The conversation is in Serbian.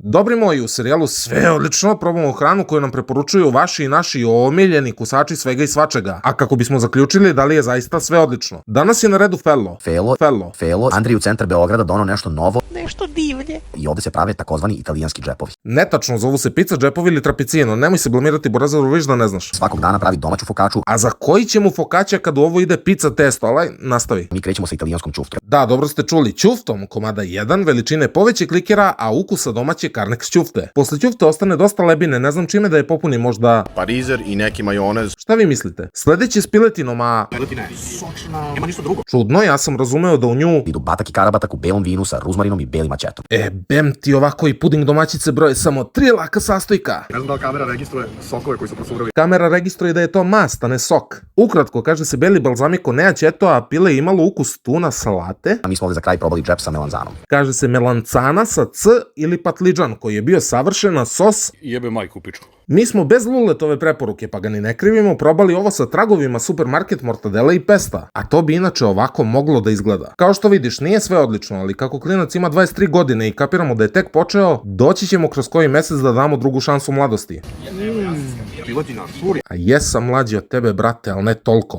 Dobri moji, u serijalu Sve je odlično probamo hranu koju nam preporučuju vaši i naši omiljeni kusači svega i svačega, a kako bismo zaključili da li je zaista sve odlično. Danas je na redu Fello. Andriji u centar Beograda dono nešto novo. Nešto divlje. I ovde se prave takozvani italijanski džepovi. Netačno, zovu se pizza džepovi ili trapicino, nemoj se blamirati Borazaru, viš da ne znaš. Svakog dana pravi domaću fokaču. A za koji će mu fokaća kad u ovo ide pizza testo, ali nastavi. Mi krećemo sa italijanskom ćuftom. Da, dobro ste čuli, ćuftom, komada 1, veličine poveće klikera, a ukusa domaće Karnex ćufte. Posle ćufte ostane dosta lebine, ne znam čime da je popuni, možda parizer i neki majonez. Šta vi mislite? Sledeći s piletinom, a... Piletina je sočna, nema ništa drugo. Čudno, ja sam razumeo da u nju... Idu batak i karabatak u belom vinu sa ruzmarinom i belim mačetom. Bem ti ovako i puding domaćice broje samo 3 laka sastojka. Ne znam da li kamera registruje sokove koji su procurili. Kamera registruje da je to mast, a ne sok. Ukratko, kaže se beli balzamiko ne aceto, a pile je imalo ukus tuna salate. A mi smo ovde za kraj probali džep sa melanzanom. Kaže se melancana sa C ili patliđan, koji je bio savršen na sos. Jebe majku pičku. Mi smo bez Luletove preporuke, pa ga ni ne krivimo, probali ovo sa tragovima supermarket mortadela i pesta, a to bi inače ovako moglo da izgleda. Kao što vidiš, nije sve odlično, ali kako klinac ima 23 godine i kapiramo da je tek počeo, doći ćemo kroz koji mesec da damo drugu šansu mladosti. Piletina, suri. A jesam mlađi od tebe, brate, ali ne toliko.